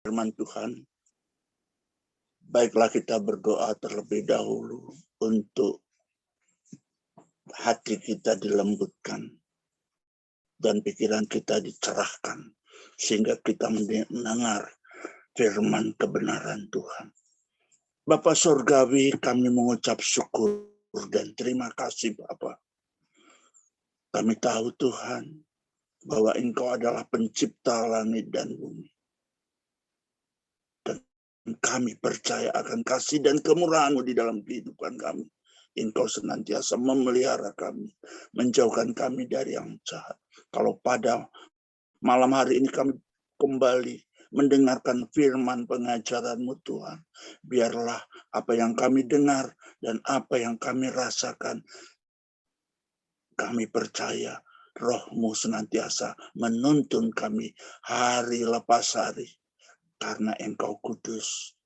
firman Tuhan, baiklah kita berdoa terlebih dahulu untuk hati kita dilembutkan dan pikiran kita dicerahkan sehingga kita mendengar firman kebenaran Tuhan. Bapa Surgawi, kami mengucap syukur dan terima kasih Bapa. Kami tahu Tuhan bahwa Engkau adalah pencipta langit dan bumi. Dan kami percaya akan kasih dan kemurahan-Mu di dalam kehidupan kami. Engkau senantiasa memelihara kami, menjauhkan kami dari yang jahat. Kalau pada malam hari ini kami kembali mendengarkan firman pengajaran-Mu Tuhan, biarlah apa yang kami dengar dan apa yang kami rasakan, kami percaya Roh-Mu senantiasa menuntun kami hari lepas hari. Karena Engkau kudus,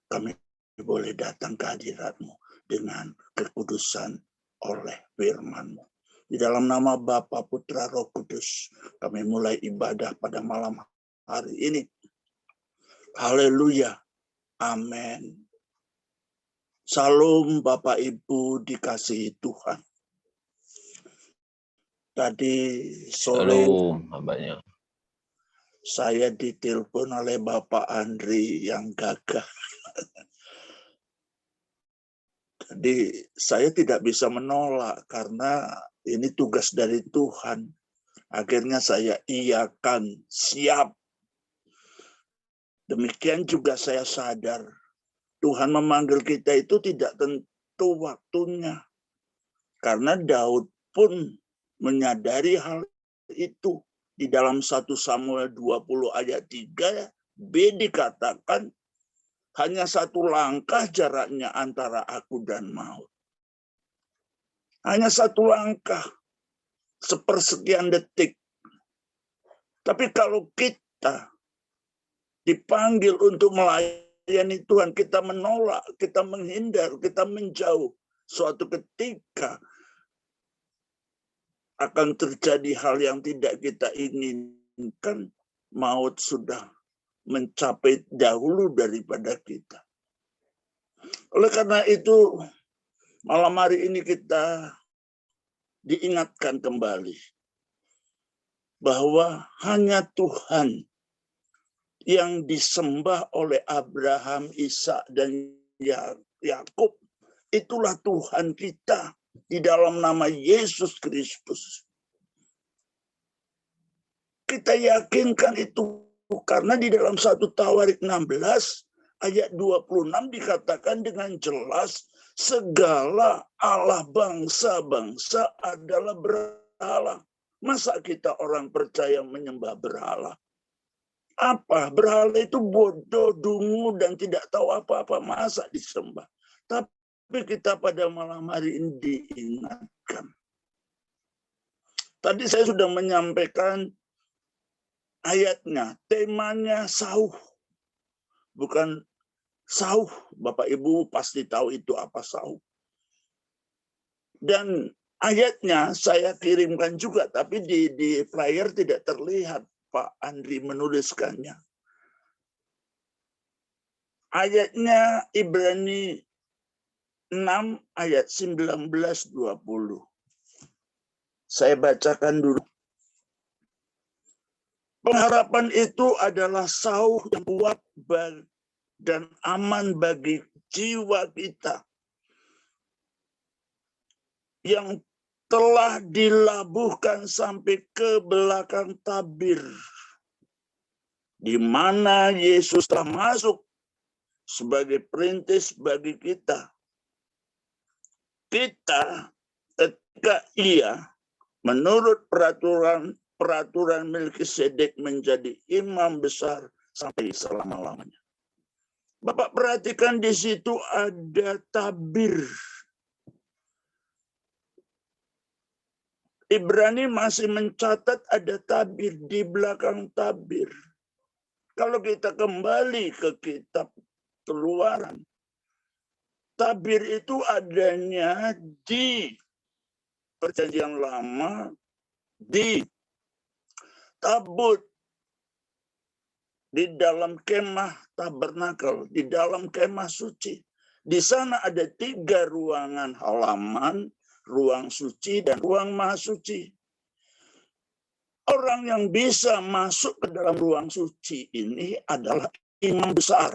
kami boleh datang ke hadirat-Mu dengan kekudusan oleh firman-Mu. Di dalam nama Bapa, Putra, Roh Kudus, kami mulai ibadah pada malam hari ini. Haleluya. Amin. Salam Bapak Ibu dikasihi Tuhan. Tadi sore saya ditelepon oleh Bapak Andri yang gagah. Jadi saya tidak bisa menolak karena ini tugas dari Tuhan. Akhirnya saya iyakan, siap. Demikian juga saya sadar Tuhan memanggil kita itu tidak tentu waktunya. Karena Daud pun menyadari hal itu. Di dalam 1 Samuel 20 ayat 3b dikatakan, hanya satu langkah jaraknya antara aku dan maut. Hanya satu langkah, sepersekian detik. Tapi kalau kita dipanggil untuk melayani Tuhan, kita menolak, kita menghindar, kita menjauh. Suatu ketika akan terjadi hal yang tidak kita inginkan, maut sudah mencapai dahulu daripada kita. Oleh karena itu, malam hari ini kita diingatkan kembali bahwa hanya Tuhan yang disembah oleh Abraham, Ishak, dan Yakub. Itulah Tuhan kita di dalam nama Yesus Kristus. Kita yakinkan itu karena di dalam 1 Tawarik 16 ayat 26 dikatakan dengan jelas, segala Allah bangsa-bangsa adalah berhala. Masa kita orang percaya menyembah berhala? Apa? Berhala itu bodoh, dungu, dan tidak tahu apa-apa, masa disembah. Tapi kita pada malam hari ini diingatkan. Tadi saya sudah menyampaikan ayatnya, temanya sauh. Bukan sauh, Bapak Ibu pasti tahu itu apa sauh. Dan ayatnya saya kirimkan juga, tapi di flyer tidak terlihat Pak Andri menuliskannya. Ayatnya Ibrani 6 ayat 19-20. Saya bacakan dulu. Pengharapan itu adalah sauh yang kuat dan aman bagi jiwa kita yang telah dilabuhkan sampai ke belakang tabir, di mana Yesus telah masuk sebagai perintis bagi kita. Kita ketika Ia menurut peraturan Melkisedek menjadi imam besar sampai selama-lamanya. Bapak perhatikan di situ ada tabir. Ibrani masih mencatat ada tabir di belakang tabir. Kalau kita kembali ke kitab Keluaran, tabir itu adanya di Perjanjian Lama, di tabut di dalam kemah tabernakel, di dalam kemah suci. Di sana ada 3 ruangan halaman, ruang suci, dan ruang maha suci. Orang yang bisa masuk ke dalam ruang suci ini adalah imam besar.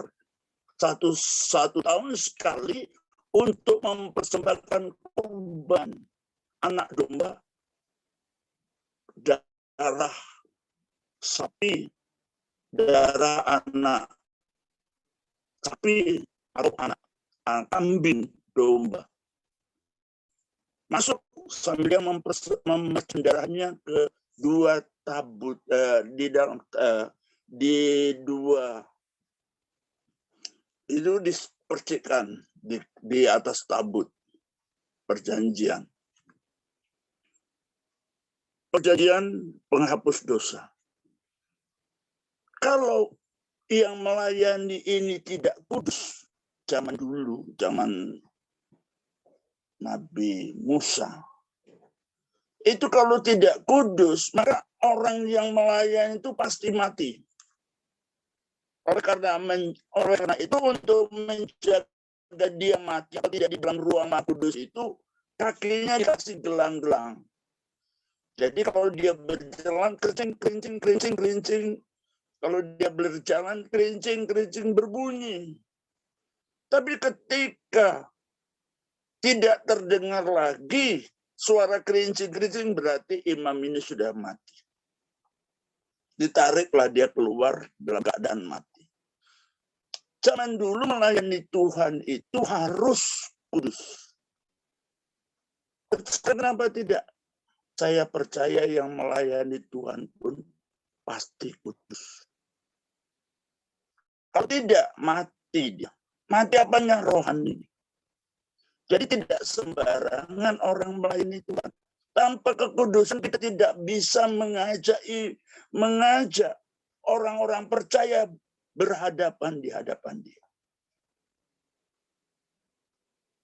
Satu tahun sekali untuk mempersembahkan korban anak domba, darah sapi, darah anak sapi atau anak kambing domba. Masuk sambil memasukkan darahnya ke 2 tabut di dalam di 2 itu dipercikan di atas tabut perjanjian. Perjanjian penghapus dosa. Kalau yang melayani ini tidak kudus, zaman dulu, zaman Nabi Musa, itu kalau tidak kudus, maka orang yang melayani itu pasti mati. Oleh karena itu, untuk menjaga dia mati atau tidak di dalam ruang maha kudus itu, kakinya dikasih gelang-gelang. Jadi kalau dia berjalan kerincing, kalau dia berjalan kerincing berbunyi. Tapi ketika tidak terdengar lagi suara kerincing berarti imam ini sudah mati. Ditariklah dia keluar dalam keadaan mati. Zaman dulu melayani Tuhan itu harus kudus. Kenapa tidak? Saya percaya yang melayani Tuhan pun pasti kudus. Kalau tidak, mati dia. Mati apanya? Rohani. Jadi tidak sembarangan orang melayani Tuhan. Tanpa kekudusan kita tidak bisa mengajak orang-orang percaya berhadapan di hadapan dia.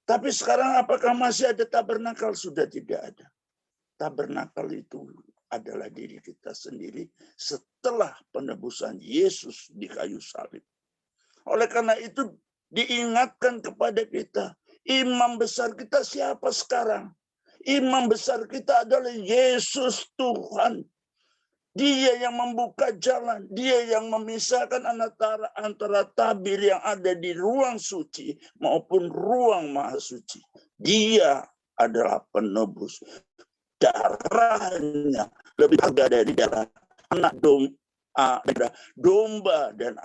Tapi sekarang apakah masih ada tabernakel? Sudah tidak ada. Tabernakel itu adalah diri kita sendiri setelah penebusan Yesus di kayu salib. Oleh karena itu diingatkan kepada kita, imam besar kita siapa sekarang? Imam besar kita adalah Yesus Tuhan. Dia yang membuka jalan, dia yang memisahkan antara tabir yang ada di ruang suci maupun ruang maha suci. Dia adalah penebus. Darahnya lebih harga dari darah anak domba dan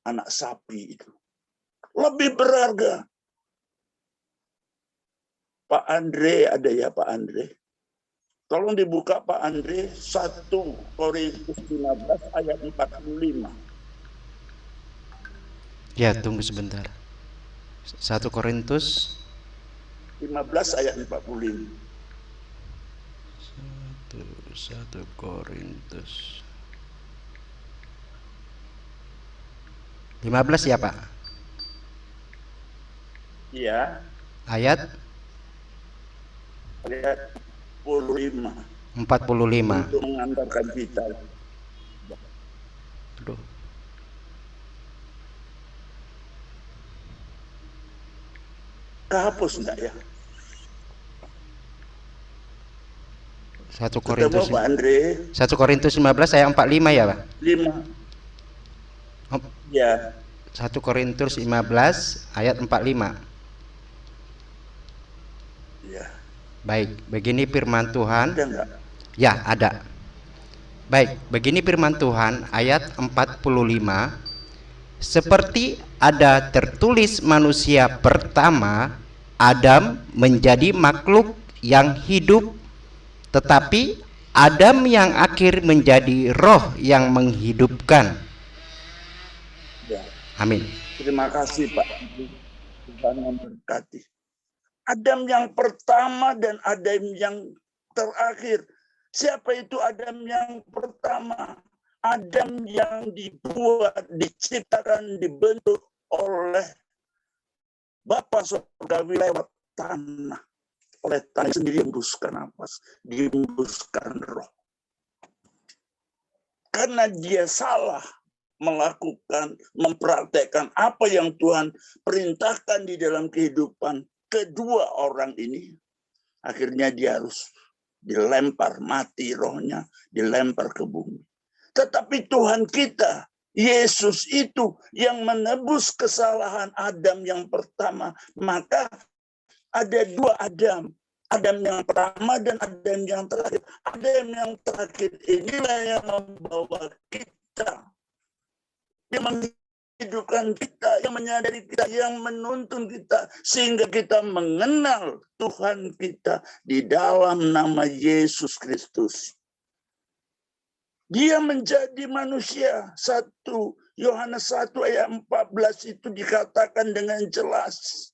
anak sapi itu. Lebih berharga. Pak Andre ada ya Pak Andre? Tolong dibuka Pak Andre 1 Korintus 15 ayat 45. Ya, tunggu sebentar. 1 Korintus 15 ayat 45. 1 Korintus 15 ya Pak? Iya. Ayat 45. 45. Untuk mengantarkan kita. Aduh. Kehapus enggak ya? 1 Korintus Pak Andre. 1 Korintus 15 ayat 45 ya Pak? 5. Ya. 1 Korintus 15 ayat 45. Ya. Baik, begini firman Tuhan. Ada enggak? Ya, ada. Baik, begini firman Tuhan ayat 45. Seperti ada tertulis manusia pertama, Adam menjadi makhluk yang hidup, tetapi Adam yang akhir menjadi roh yang menghidupkan. Ya. Amin. Terima kasih Pak. Tuhan memberkati. Adam yang pertama dan Adam yang terakhir. Siapa itu Adam yang pertama? Adam yang dibuat, diciptakan, dibentuk oleh Bapa surgawi lewat tanah. Oleh tanah sendiri diembuskan nafas, diembuskan roh. Karena dia salah, melakukan, mempraktekkan apa yang Tuhan perintahkan di dalam kehidupan kedua orang ini, akhirnya dia harus dilempar, mati rohnya, dilempar ke bumi. Tetapi Tuhan kita, Yesus itu yang menebus kesalahan Adam yang pertama. Maka ada dua Adam. Adam yang pertama dan Adam yang terakhir. Adam yang terakhir inilah yang membawa kita, yang menghidupkan kita, yang menyadari kita, yang menuntun kita, sehingga kita mengenal Tuhan kita di dalam nama Yesus Kristus. Dia menjadi manusia. 1 Yohanes 1 ayat 14 itu dikatakan dengan jelas.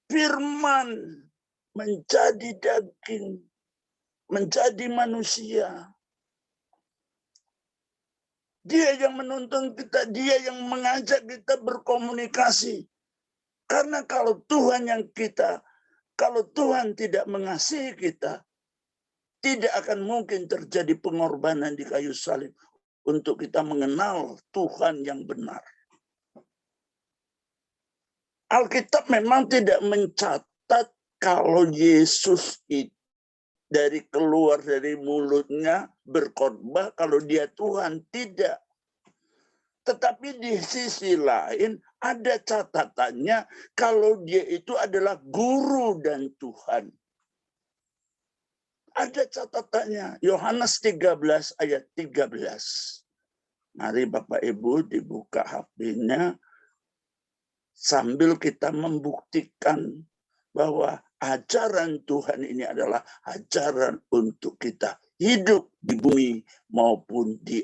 Firman menjadi daging, menjadi manusia. Dia yang menuntun kita, dia yang mengajak kita berkomunikasi. Karena kalau Tuhan tidak mengasihi kita, tidak akan mungkin terjadi pengorbanan di kayu salib untuk kita mengenal Tuhan yang benar. Alkitab memang tidak mencatat kalau Yesus itu keluar dari mulutnya berkhotbah kalau dia Tuhan, tidak. Tetapi di sisi lain ada catatannya kalau dia itu adalah guru dan Tuhan. Ada catatannya, Yohanes 13 ayat 13. Mari Bapak Ibu dibuka HP-nya sambil kita membuktikan bahwa ajaran Tuhan ini adalah ajaran untuk kita hidup di bumi maupun di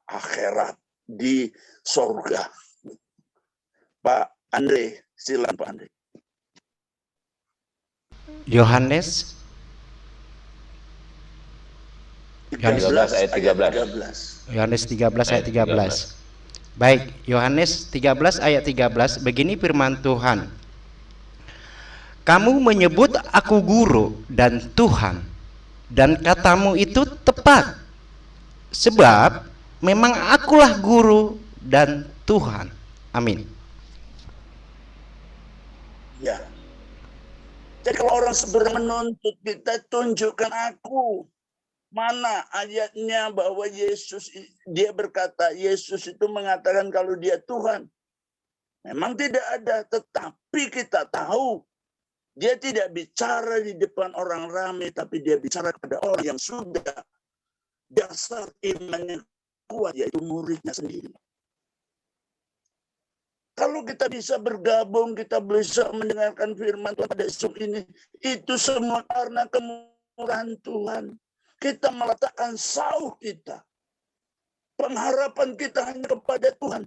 akhirat, di sorga. Pak Andre, silakan Pak Andre. Yohanes 13 ayat 13. Yohanes 13 ayat 13. Baik, Yohanes 13 ayat 13, begini firman Tuhan. Kamu menyebut aku guru dan Tuhan, dan katamu itu tepat. Sebab memang akulah guru dan Tuhan. Amin. Ya. Jadi kalau orang sebenarnya menuntut kita, tunjukkan aku. Mana ayatnya bahwa dia berkata, Yesus itu mengatakan kalau dia Tuhan. Memang tidak ada, tetapi kita tahu dia tidak bicara di depan orang ramai, tapi dia bicara kepada orang yang sudah dasar imannya kuat, yaitu muridnya sendiri. Kalau kita bisa bergabung, kita bisa mendengarkan firman Tuhan pada esok ini, itu semua karena kemurahan Tuhan. Kita meletakkan sauh kita, pengharapan kita hanya kepada Tuhan.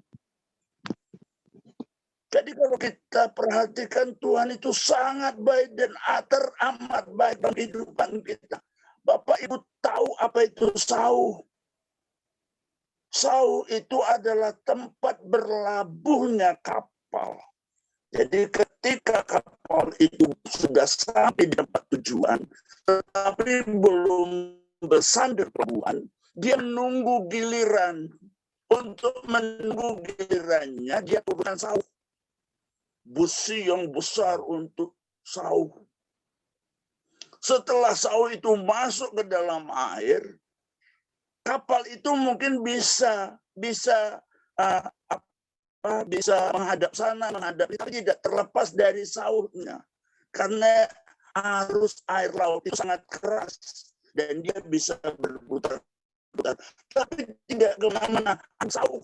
Jadi kalau kita perhatikan, Tuhan itu sangat baik dan teramat baik dalam kehidupan kita. Bapak Ibu tahu apa itu sauh? Sauh itu adalah tempat berlabuhnya kapal. Jadi ketika kapal itu sudah sampai di tempat tujuan, tetapi belum bersandar pelabuhan, dia menunggu giliran. Untuk menunggu gilirannya, dia turunkan sauh. Busi yang besar untuk sauh. Setelah sauh itu masuk ke dalam air, kapal itu mungkin bisa menghadap sana, menghadap itu, tapi tidak terlepas dari sauhnya. Karena arus air laut itu sangat keras dan dia bisa berputar-putar. Tapi tidak kemana-mana. Sauh.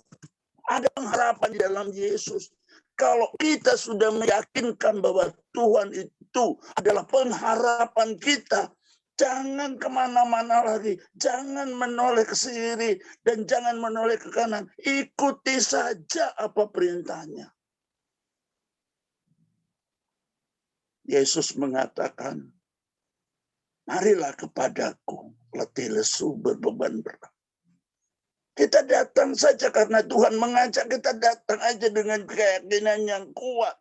Ada pengharapan di dalam Yesus. Kalau kita sudah meyakinkan bahwa Tuhan itu adalah pengharapan kita, jangan kemana-mana lagi. Jangan menoleh ke kiri dan jangan menoleh ke kanan. Ikuti saja apa perintahnya. Yesus mengatakan, marilah kepadaku, letih lesu berbeban berat. Kita datang saja karena Tuhan mengajak kita datang aja dengan keyakinan yang kuat.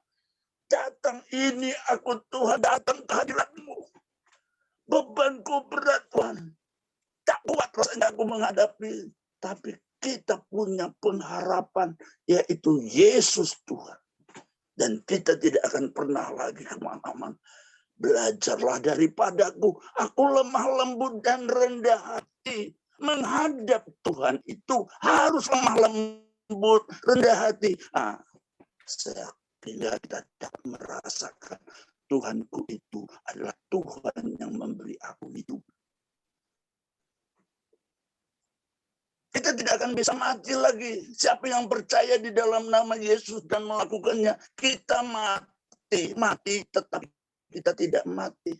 Datang, ini aku Tuhan, datang ke hadirat-Mu. Bebanku berat Tuhan. Tak kuat rasanya aku menghadapi. Tapi kita punya pengharapan, yaitu Yesus Tuhan. Dan kita tidak akan pernah lagi kemana-mana. Belajarlah daripadaku, aku lemah lembut dan rendah hati. Menghadap Tuhan itu harus lemah lembut, rendah hati. Sehingga kita dapat merasakan Tuhanku itu adalah Tuhan yang memberi aku hidup. Kita tidak akan bisa mati lagi. Siapa yang percaya di dalam nama Yesus dan melakukannya, kita mati tetapi kita tidak mati.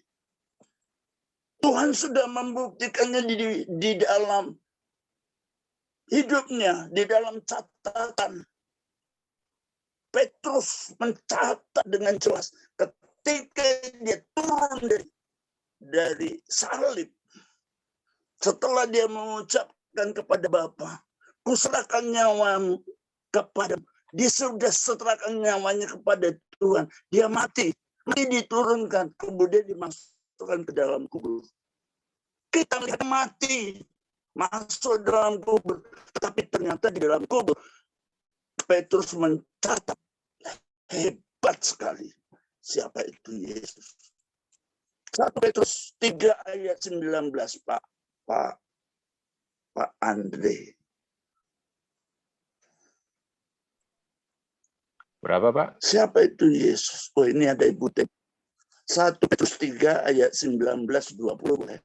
Tuhan sudah membuktikannya di dalam hidupnya, di dalam catatan. Petrus mencatat dengan jelas ketika dia turun dari salib. Setelah dia mengucapkan kepada Bapa, kuserahkan nyawamu kepada. Dia sudah serahkan nyawanya kepada Tuhan. Dia mati. Mati diturunkan. Kemudian dimasukkan ke dalam kubur. Kita lihat mati. Masuk dalam kubur. Tetapi ternyata di dalam kubur. Petrus mencatat. Hebat sekali. Siapa itu Yesus? 1 Petrus 3 ayat 19, Pak Andre. Berapa, Pak? Siapa itu Yesus? Oh, ini ada Ibu Tep. 1 Petrus 3 ayat 19-20.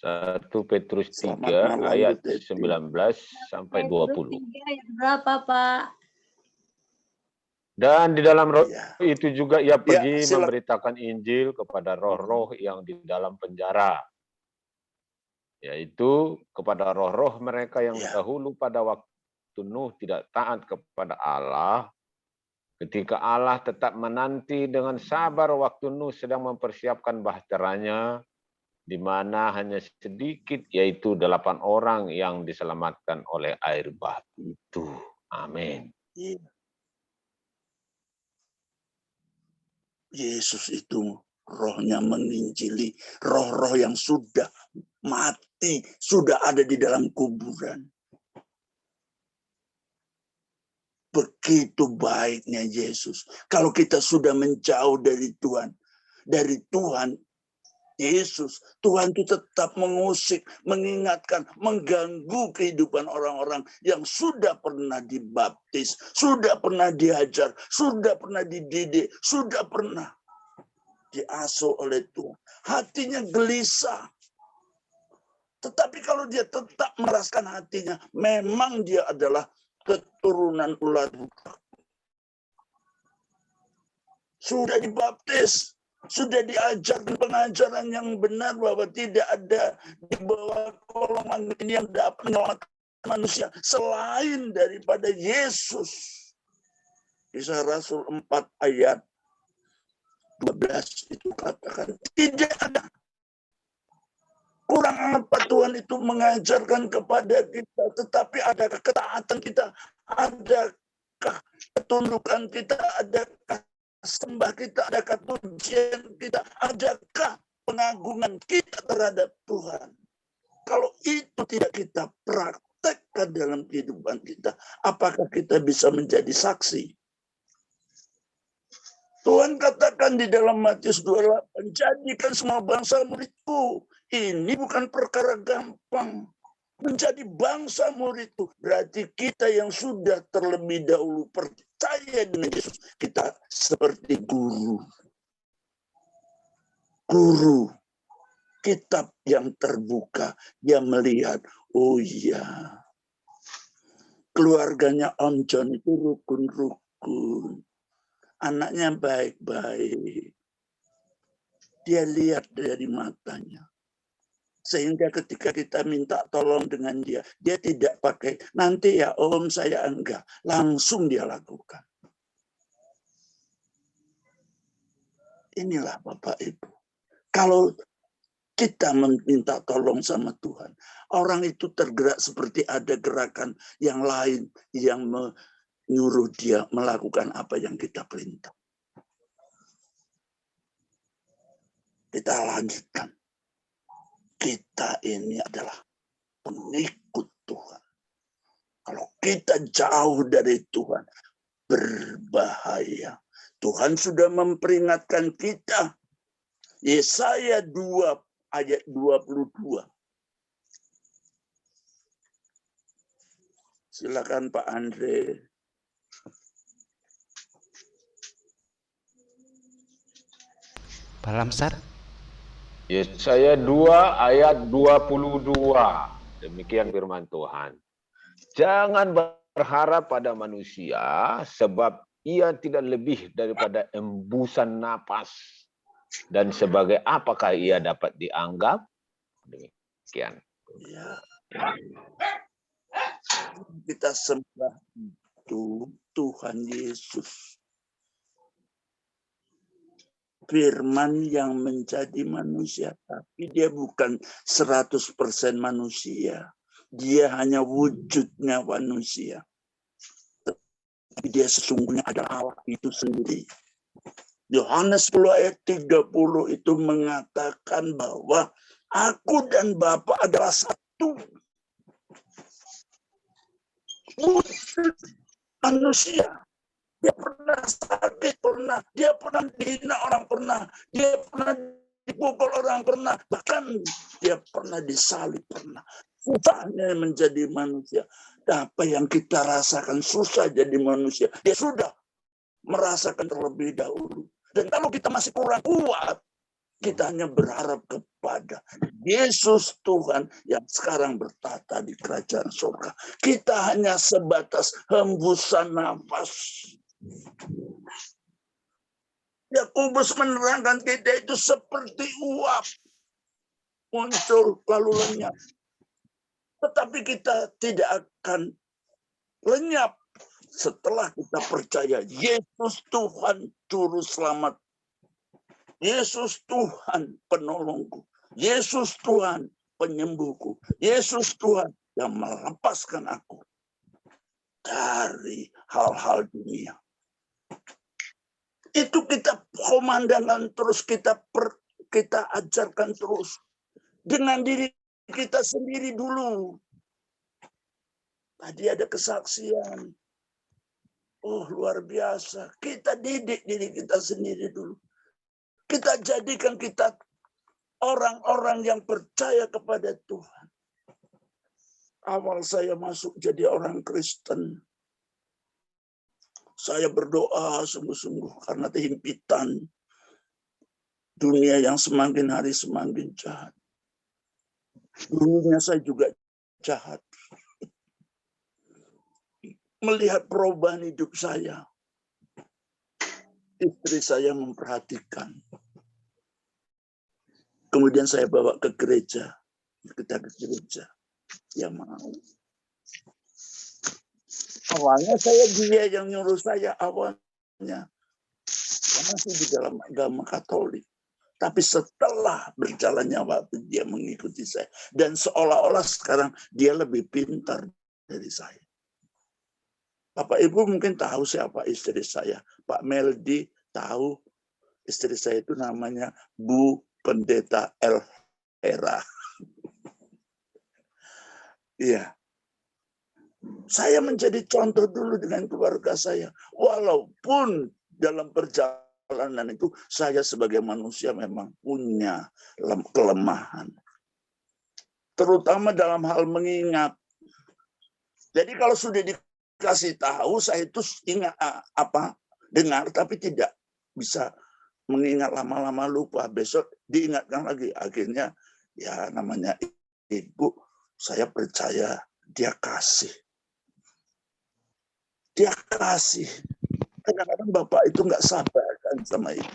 1 Petrus 3 malam, ayat Bu Teti. 19 sampai 20. Ayat berapa, Pak? Dan di dalam roh Ya. itu juga ia pergi silakan. memberitakan Injil kepada roh-roh yang di dalam penjara, yaitu kepada roh-roh mereka yang Ya. dahulu pada waktu Nuh tidak taat kepada Allah, ketika Allah tetap menanti dengan sabar waktu Nuh sedang mempersiapkan bahteranya, di mana hanya sedikit, yaitu 8 orang yang diselamatkan oleh air bah itu. Amin. Yesus itu rohnya menginjili, roh-roh yang sudah mati, sudah ada di dalam kuburan. Begitu baiknya Yesus. Kalau kita sudah menjauh dari Tuhan, Yesus, Tuhan itu tetap mengusik, mengingatkan, mengganggu kehidupan orang-orang yang sudah pernah dibaptis, sudah pernah diajar, sudah pernah dididik, sudah pernah diasuh oleh Tuhan. Hatinya gelisah. Tetapi kalau dia tetap meraskan hatinya, memang dia adalah keturunan ular budak. Sudah dibaptis, sudah diajarkan pengajaran yang benar bahwa tidak ada di bawah kolong langit ini yang dapat menyelamatkan manusia selain daripada Yesus. Kisah Rasul 4 ayat 12 itu katakan tidak ada. Kurang apa Tuhan itu mengajarkan kepada kita, tetapi adakah ketaatan kita, adakah ketundukan kita, adakah sembah kita, adakah pujian kita, adakah pengagungan kita terhadap Tuhan. Kalau itu tidak kita praktekkan dalam kehidupan kita, apakah kita bisa menjadi saksi? Tuhan katakan di dalam Matius 28, jadikan semua bangsa muridku. Ini bukan perkara gampang. Menjadi bangsa muridku berarti kita yang sudah terlebih dahulu percaya dengan Yesus, kita seperti guru. Guru kitab yang terbuka, dia melihat, oh iya, keluarganya Om John itu rukun-rukun. Anaknya baik-baik. Dia lihat dari matanya. Sehingga ketika kita minta tolong dengan dia tidak pakai, nanti ya Om saya enggak. Langsung dia lakukan. Inilah Bapak Ibu. Kalau kita meminta tolong sama Tuhan, orang itu tergerak seperti ada gerakan yang lain yang menyuruh dia melakukan apa yang kita perintah. Kita lanjutkan. Kita ini adalah pengikut Tuhan. Kalau kita jauh dari Tuhan, berbahaya. Tuhan sudah memperingatkan kita. Yesaya 2 ayat 22. Silakan Pak Andre. Pak Lamsar. Yesaya 2 ayat 22. Demikian firman Tuhan. Jangan berharap pada manusia, sebab ia tidak lebih daripada embusan napas. Dan sebagai apakah ia dapat dianggap? Demikian. Ya. Kita sembah itu Tuhan Yesus. Firman yang menjadi manusia, tapi dia bukan 100% manusia. Dia hanya wujudnya manusia. Tapi dia sesungguhnya adalah Allah itu sendiri. Yohanes 10 ayat 30 itu mengatakan bahwa aku dan Bapa adalah satu. Wujud manusia. Dia pernah sakit, dia pernah dihina orang, dia pernah dipukul orang, bahkan dia pernah disalib, susahnya menjadi manusia. Apa yang kita rasakan susah jadi manusia, dia sudah merasakan terlebih dahulu. Dan kalau kita masih kurang kuat, kita hanya berharap kepada Yesus Tuhan yang sekarang bertata di kerajaan surga. Kita hanya sebatas hembusan nafas. Yakobus menerangkan kita itu seperti uap, muncul lalu lenyap. Tetapi kita tidak akan lenyap setelah kita percaya Yesus Tuhan Juru Selamat, Yesus Tuhan penolongku, Yesus Tuhan penyembuhku, Yesus Tuhan yang melepaskan aku dari hal-hal dunia. Itu kita komandangan terus, kita ajarkan terus dengan diri kita sendiri dulu. Tadi ada kesaksian, oh luar biasa. Kita didik diri kita sendiri dulu. Kita jadikan kita orang-orang yang percaya kepada Tuhan. Awal saya masuk jadi orang Kristen, saya berdoa sungguh-sungguh karena kehimpitan dunia yang semakin hari semakin jahat. Dulunya saya juga jahat. Melihat perubahan hidup saya, istri saya memperhatikan. Kemudian saya bawa ke gereja. Kita ke gereja. Ya mau. Awalnya dia yang nyuruh saya awalnya. Masih di dalam agama Katolik. Tapi setelah berjalannya waktu dia mengikuti saya. Dan seolah-olah sekarang dia lebih pintar dari saya. Bapak Ibu mungkin tahu siapa istri saya. Pak Meldi tahu istri saya itu namanya Bu Pendeta El Hera. Iya. Saya menjadi contoh dulu dengan keluarga saya. Walaupun dalam perjalanan itu saya sebagai manusia memang punya kelemahan. Terutama dalam hal mengingat. Jadi kalau sudah dikasih tahu, saya itu ingat dengar tapi tidak bisa mengingat, lama-lama lupa. Besok diingatkan lagi. Akhirnya ya namanya ibu, saya percaya dia kasih. Dia kasih. Kadang-kadang Bapak itu nggak sabar kan sama ibu.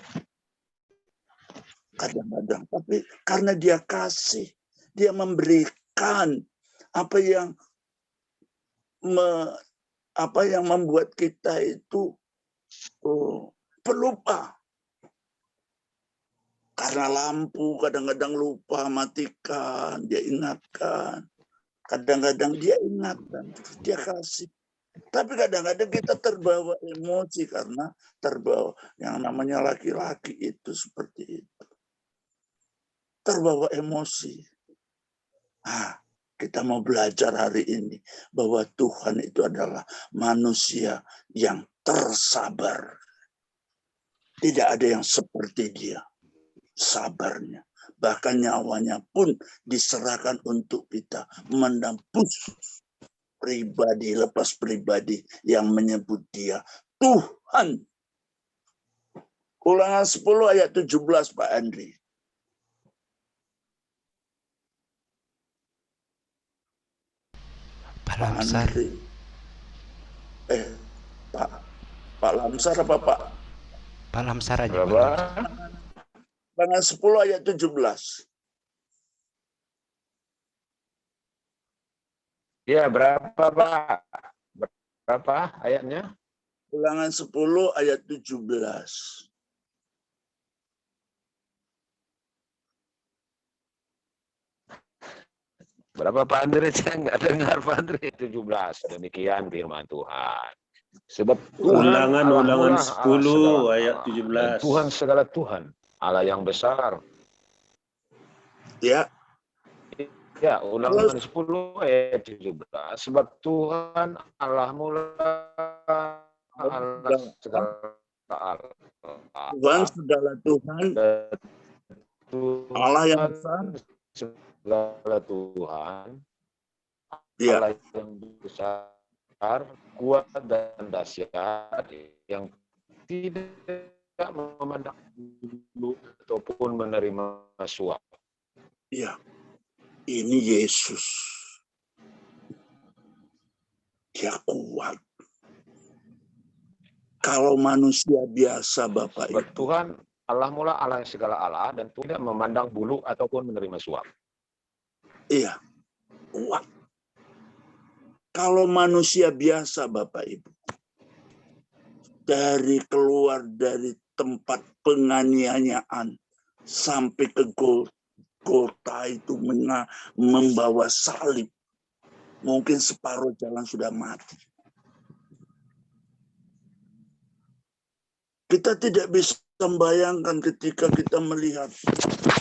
Kadang-kadang. Tapi karena dia kasih, dia memberikan apa yang membuat kita itu pelupa. Karena lampu kadang-kadang lupa matikan, dia ingatkan. Kadang-kadang dia ingatkan, dia kasih. Tapi kadang-kadang kita terbawa emosi karena terbawa, yang namanya laki-laki itu seperti itu. Terbawa emosi. Nah, Kita mau belajar hari ini bahwa Tuhan itu adalah manusia yang tersabar. Tidak ada yang seperti dia. Sabarnya. Bahkan nyawanya pun diserahkan untuk kita menembus pribadi lepas pribadi yang menyebut dia Tuhan. Ulangan 10 ayat 17 Pak Andri. Pak Lamsar. Pak Lamsar apa Pak? Pak Lamsar aja. Berapa? Ulangan 10 ayat 17. Ya, berapa Pak? Berapa ayatnya? Ulangan 10 ayat 17. Berapa Pak Andre? Saya nggak dengar Pak Andre. 17. Demikian firman Tuhan. Sebab Tuhan Ulangan 10 ayat dan 17. Tuhan segala Tuhan, Allah yang besar. Ya. Ya, ulangan 10 ayat 17. Sebab Tuhan Allah mula Allah segala Allah. Tuhan segala Tuhan, Allah yang besar, segala Tuhan, ya. Allah yang besar, kuat dan dahsyat, yang tidak memandang bulu ataupun menerima suap. Ya. Ini Yesus. Dia kuat. Kalau manusia biasa Bapak Sebab Ibu. Tuhan Allah mula Allah yang segala Allah dan tidak memandang bulu ataupun menerima suap. Iya. Kuat. Kalau manusia biasa Bapak Ibu. Dari keluar dari tempat penganiayaan sampai ke Golgota itu membawa salib. Mungkin separuh jalan sudah mati. Kita tidak bisa membayangkan ketika kita melihat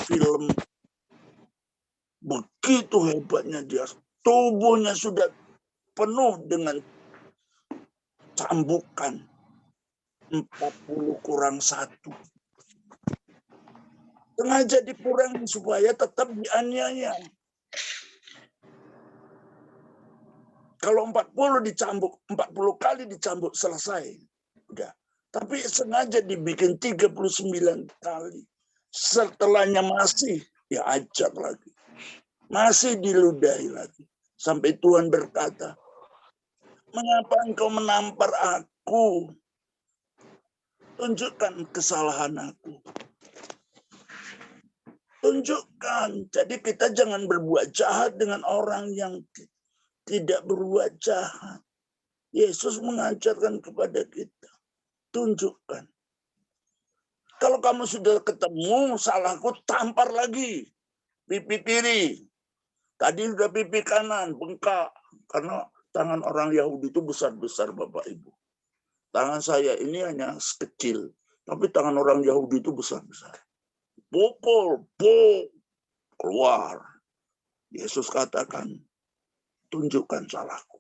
film. Begitu hebatnya dia. Tubuhnya sudah penuh dengan cambukan. 40 kurang 1. Sengaja dikurangi supaya tetap dianiaya. Kalau 40 dicambuk, 40 kali dicambuk selesai. Udah. Tapi sengaja dibikin 39 kali. Setelahnya masih diajar lagi. Masih diludahi lagi. Sampai Tuhan berkata, mengapa engkau menampar aku? Tunjukkan kesalahan aku. Tunjukkan. Jadi kita jangan berbuat jahat dengan orang yang tidak berbuat jahat. Yesus mengajarkan kepada kita. Tunjukkan. Kalau kamu sudah ketemu salahku, tampar lagi. Pipi kiri. Tadi sudah pipi kanan, bengkak. Karena tangan orang Yahudi itu besar-besar Bapak Ibu. Tangan saya ini hanya kecil. Tapi tangan orang Yahudi itu besar-besar. Pukul, keluar. Yesus katakan, tunjukkan salahku.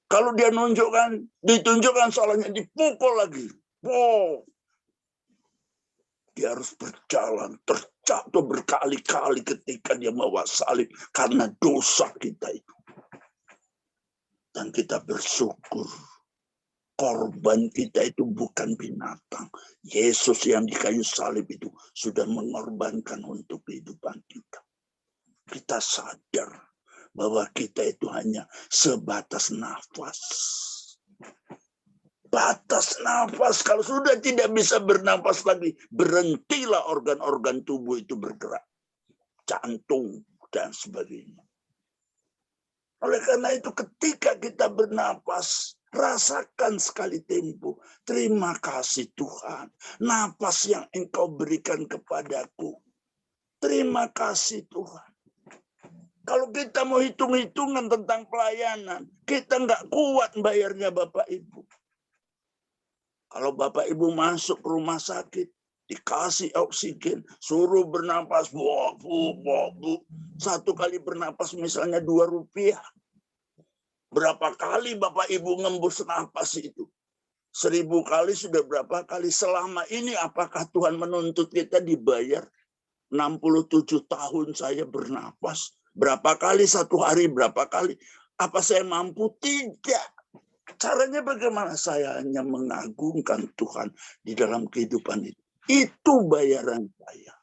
Kalau dia nunjukkan, ditunjukkan salahnya, dipukul lagi. Dia harus berjalan, terjatuh berkali-kali ketika dia membawa salib karena dosa kita itu. Dan kita bersyukur. Korban kita itu bukan binatang. Yesus yang di kayu salib itu sudah mengorbankan untuk kehidupan kita. Kita sadar bahwa kita itu hanya sebatas nafas. Batas nafas. Kalau sudah tidak bisa bernafas lagi, berhentilah organ-organ tubuh itu bergerak. Jantung dan sebagainya. Oleh karena itu ketika kita bernafas, rasakan sekali tempo. Terima kasih Tuhan. Napas yang engkau berikan kepadaku. Terima kasih Tuhan. Kalau kita mau hitung-hitungan tentang pelayanan, kita nggak kuat bayarnya Bapak Ibu. Kalau Bapak Ibu masuk rumah sakit, dikasih oksigen, suruh bernapas, satu kali bernapas misalnya 2 rupiah. Berapa kali Bapak Ibu ngembus napas itu? 1000 kali sudah berapa kali? Selama ini apakah Tuhan menuntut kita dibayar? 67 tahun saya bernapas. Berapa kali satu hari, berapa kali? Apa saya mampu? Tidak. Caranya bagaimana? Saya hanya mengagungkan Tuhan di dalam kehidupan itu. Itu bayaran saya.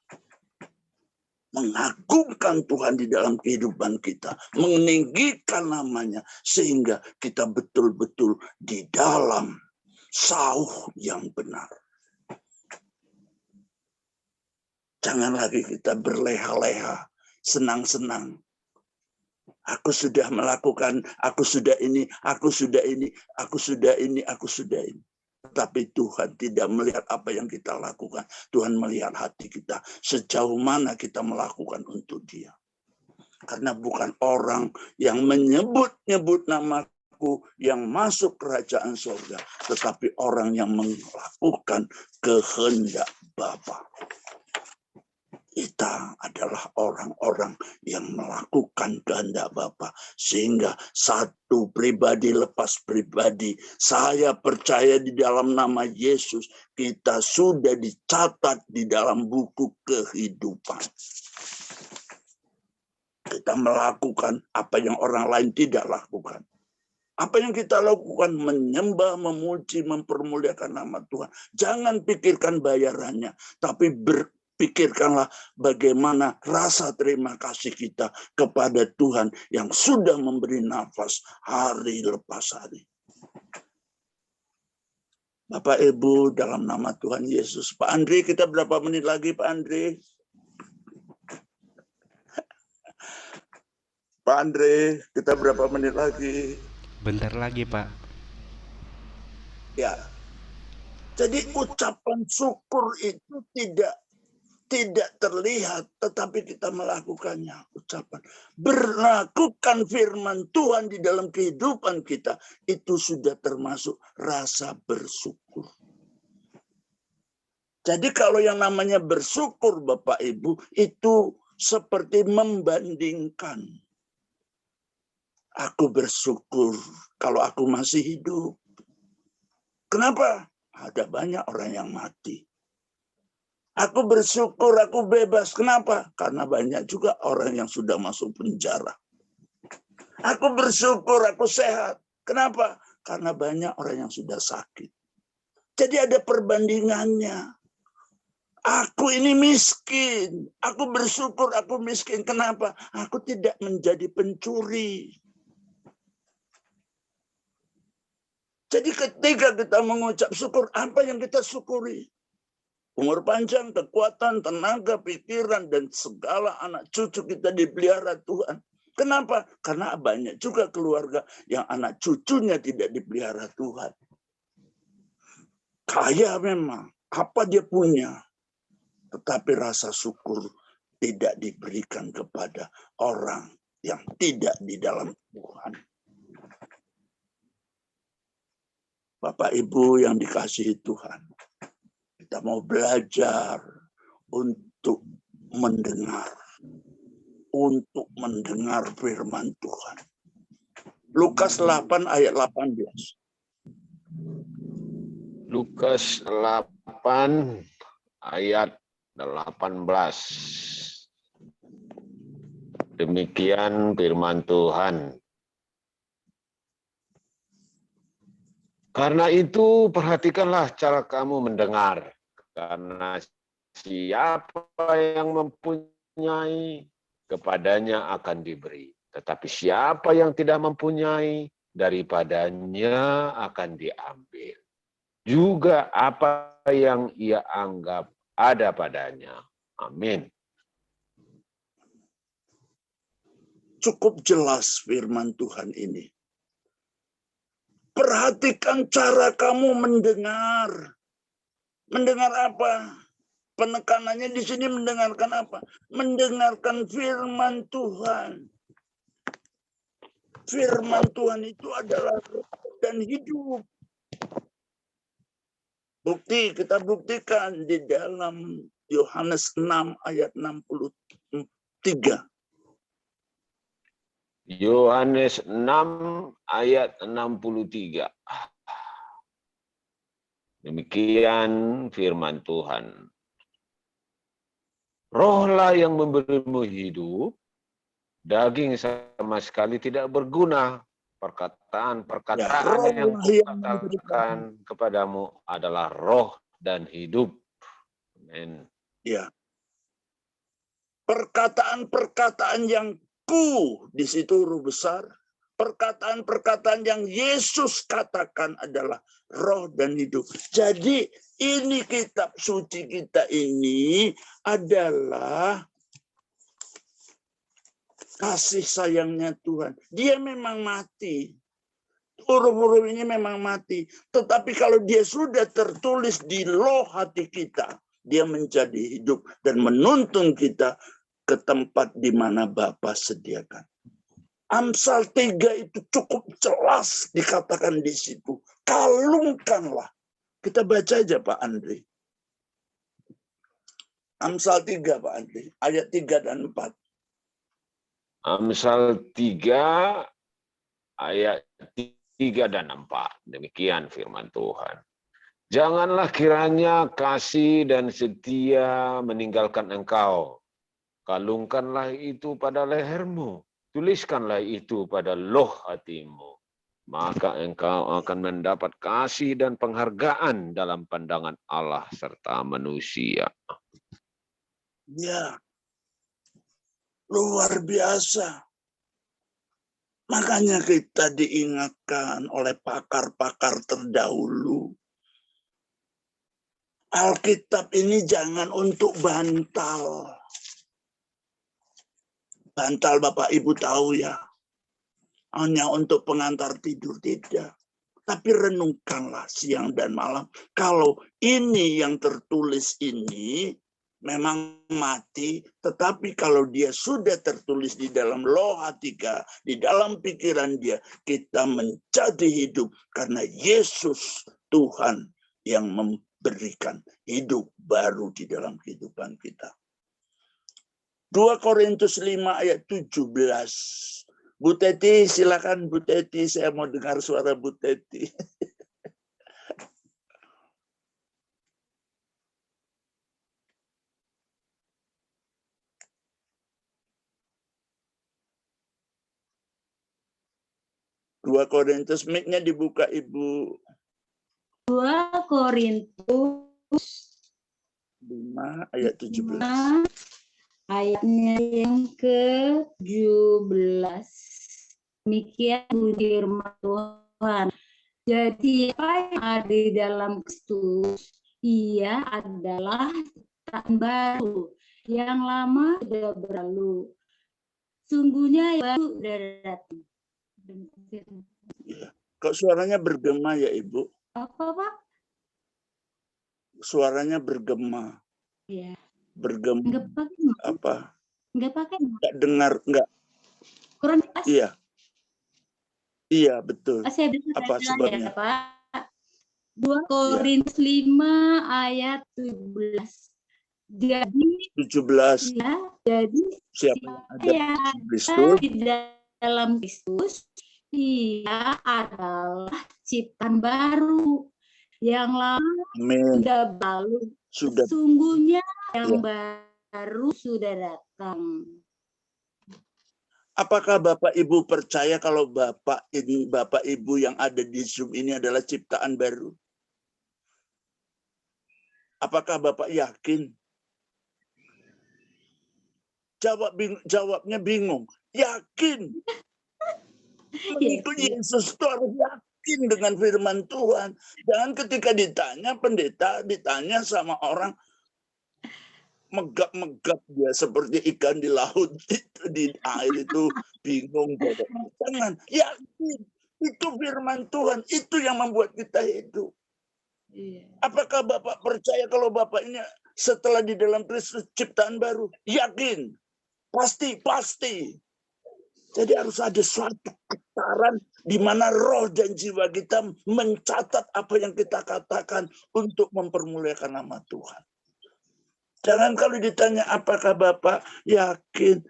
Mengagungkan Tuhan di dalam kehidupan kita. Meninggikan namanya. Sehingga kita betul-betul di dalam sauh yang benar. Jangan lagi kita berleha-leha, senang-senang. Aku sudah melakukan, aku sudah ini, aku sudah ini, aku sudah ini, aku sudah ini. Tetapi Tuhan tidak melihat apa yang kita lakukan. Tuhan melihat hati kita. Sejauh mana kita melakukan untuk Dia. Karena bukan orang yang menyebut-nyebut namaku yang masuk kerajaan surga. Tetapi orang yang melakukan kehendak Bapa. Kita adalah orang-orang yang melakukan kehendak Bapa. Sehingga satu pribadi lepas pribadi. Saya percaya di dalam nama Yesus. Kita sudah dicatat di dalam buku kehidupan. Kita melakukan apa yang orang lain tidak lakukan. Apa yang kita lakukan? Menyembah, memuji, mempermuliakan nama Tuhan. Jangan pikirkan bayarannya. Tapi pikirkanlah bagaimana rasa terima kasih kita kepada Tuhan yang sudah memberi nafas hari lepas hari. Bapak Ibu dalam nama Tuhan Yesus. Pak Andri, kita berapa menit lagi Pak Andri? Pak Andre, kita berapa menit lagi? Bentar lagi, Pak. Ya. Jadi ucapan syukur itu tidak terlihat, tetapi kita melakukannya. Ucapan berlakukan firman Tuhan di dalam kehidupan kita, itu sudah termasuk rasa bersyukur. Jadi kalau yang namanya bersyukur Bapak Ibu, itu seperti membandingkan. Aku bersyukur kalau aku masih hidup. Kenapa? Ada banyak orang yang mati. Aku bersyukur aku bebas. Kenapa? Karena banyak juga orang yang sudah masuk penjara. Aku bersyukur aku sehat. Kenapa? Karena banyak orang yang sudah sakit. Jadi ada perbandingannya. Aku ini miskin. Aku bersyukur aku miskin. Kenapa? Aku tidak menjadi pencuri. Jadi ketika kita mengucap syukur, apa yang kita syukuri? Umur panjang, kekuatan, tenaga, pikiran, dan segala anak cucu kita dipelihara Tuhan. Kenapa? Karena banyak juga keluarga yang anak cucunya tidak dipelihara Tuhan. Kaya memang, apa dia punya. Tetapi rasa syukur tidak diberikan kepada orang yang tidak di dalam Tuhan. Bapak Ibu yang dikasihi Tuhan, kita mau belajar untuk mendengar firman Tuhan. Lukas 8 ayat 18. Lukas 8 ayat 18. Demikian firman Tuhan. Karena itu perhatikanlah cara kamu mendengar. Karena siapa yang mempunyai, kepadanya akan diberi. Tetapi siapa yang tidak mempunyai, daripadanya akan diambil. Juga apa yang ia anggap ada padanya. Amin. Cukup jelas firman Tuhan ini. Perhatikan cara kamu mendengar. Mendengar apa? Penekanannya di sini mendengarkan apa? Mendengarkan firman Tuhan. Firman Tuhan itu adalah roh dan hidup. Kita buktikan di dalam Yohanes 6 ayat 63. Yohanes 6 ayat 63. Demikian firman Tuhan. Rohlah yang memberimu hidup, daging sama sekali tidak berguna. Perkataan yang kukatakan kepadamu adalah roh dan hidup. Amin. Ya. Perkataan-perkataan yang di situ huruf besar. Perkataan-perkataan yang Yesus katakan adalah roh dan hidup. Jadi ini kitab suci kita ini adalah kasih sayangnya Tuhan. Dia memang mati. Huruf-huruf ini memang mati. Tetapi kalau dia sudah tertulis di loh hati kita, dia menjadi hidup dan menuntun kita ke tempat di mana Bapa sediakan. Amsal 3 itu cukup jelas dikatakan di situ. Kalungkanlah. Kita baca aja Pak Andri. Amsal 3 Pak Andri. Ayat 3 dan 4. Amsal 3 ayat 3 dan 4. Demikian firman Tuhan. Janganlah kiranya kasih dan setia meninggalkan engkau. Kalungkanlah itu pada lehermu. Tuliskanlah itu pada loh hatimu. Maka engkau akan mendapat kasih dan penghargaan dalam pandangan Allah serta manusia. Ya. Luar biasa. Makanya kita diingatkan oleh pakar-pakar terdahulu. Alkitab ini jangan untuk bantal. Bantal Bapak Ibu tahu ya. Hanya untuk pengantar tidur, tidak. Tapi renungkanlah siang dan malam. Kalau ini yang tertulis ini memang mati, tetapi kalau dia sudah tertulis di dalam loh hati kita, di dalam pikiran dia, kita menjadi hidup karena Yesus Tuhan yang memberikan hidup baru di dalam kehidupan kita. 2 Korintus 5 ayat 17. Bu Teti, silakan Bu Teti, saya mau dengar suara Bu Teti. Dua Korintus, mic-nya dibuka Ibu. 2 Korintus 5 ayat 17. Ayatnya yang ke-17. Demikian firman Tuhan. Jadi apa yang ada di dalam Kristus, ia adalah ciptaan baru. Yang lama sudah berlalu. Sungguhnya yang baru sudah datang. Kok suaranya bergema ya Ibu? Apa Pak? Suaranya bergema. Iya. Bergema. Enggak pakai. Apa? Enggak pakai. Enggak dengar, enggak. Kurang pas. Iya. Iya, betul. Saya bisa Apa sebabnya? Ya, Pak. 2 Korintus 5 ayat 17. Jadi 17. ya, jadi Siapa yang ada Kristus? Di dalam Kristus, ia adalah ciptaan baru. Yang lama sudah berlalu. Sesungguhnya yang baru sudah datang. Apakah Bapak Ibu percaya kalau Bapak Ibu yang ada di Zoom ini adalah ciptaan baru? Apakah Bapak yakin? Jawabnya bingung. Yakin. Mengikuti Yesus itu harus yakin dengan firman Tuhan. Jangan ketika ditanya pendeta, ditanya sama orang, megap-megap dia seperti ikan di laut itu, di air itu bingung. Jangan, yakin. Itu firman Tuhan, itu yang membuat kita hidup. Apakah Bapak percaya kalau Bapak ini setelah di dalam Kristus ciptaan baru? Yakin. Pasti. Jadi harus ada suatu getaran di mana roh dan jiwa kita mencatat apa yang kita katakan untuk mempermuliakan nama Tuhan. Jangan kalau ditanya apakah Bapak yakin,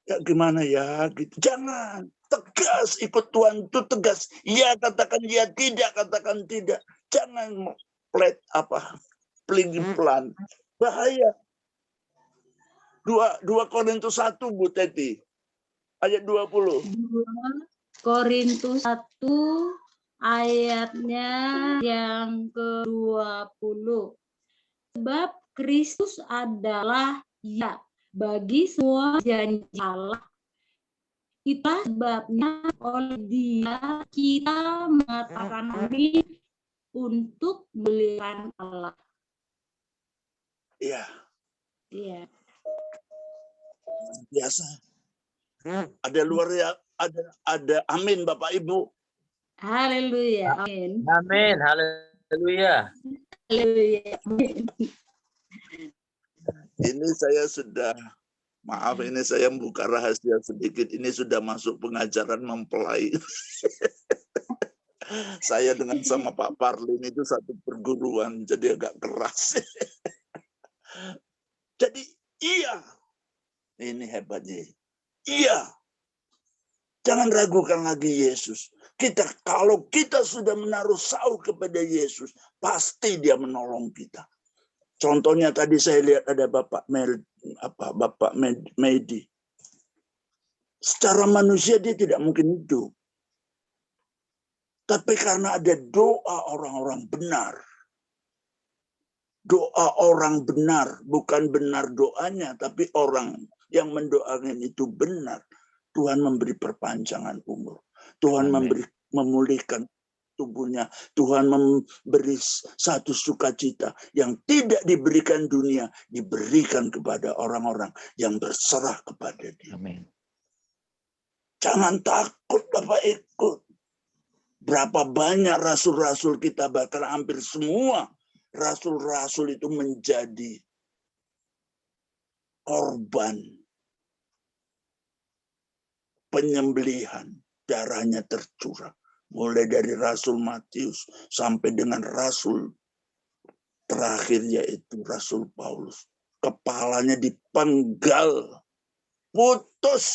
ya gimana ya gitu. Jangan, tegas ikut Tuhan itu tegas. Ya katakan ya, tidak katakan tidak. Jangan pelan. Bahaya. 2 Korintus 1 Bu Teti. Ayat 20. 2 Korintus 1 ayatnya yang ke-20. Sebab Kristus adalah ya bagi semua janji Allah. Itulah sebabnya oleh Dia kita mengatakan amin untuk memuliakan Allah. Iya. Iya. Biasa. Ada luar ya, ada amin Bapak Ibu. Haleluya. Amin. Amin. Haleluya. Haleluya. Amin. Ini saya sudah, maaf ini saya membuka rahasia sedikit. Ini sudah masuk pengajaran mempelai. Saya dengan sama Pak Parlin itu satu perguruan, jadi agak keras. Jadi iya, ini hebatnya. Iya, jangan ragukan lagi Yesus. Kalau kita sudah menaruh sauh kepada Yesus, pasti Dia menolong kita. Contohnya tadi saya lihat ada Bapak Medi. Secara manusia dia tidak mungkin hidup. Tapi karena ada doa orang-orang benar. Doa orang benar, bukan benar doanya, tapi orang yang mendoakan itu benar. Tuhan memberi perpanjangan umur. Tuhan memulihkan tubuhnya. Tuhan memberi satu sukacita yang tidak diberikan dunia, diberikan kepada orang-orang yang berserah kepada Dia. Amin. Jangan takut Bapak ikut. Berapa banyak rasul-rasul kita, bahkan hampir semua rasul-rasul itu menjadi korban penyembelihan, darahnya tercurah. Mulai dari Rasul Matius sampai dengan Rasul terakhir yaitu Rasul Paulus. Kepalanya dipenggal, putus.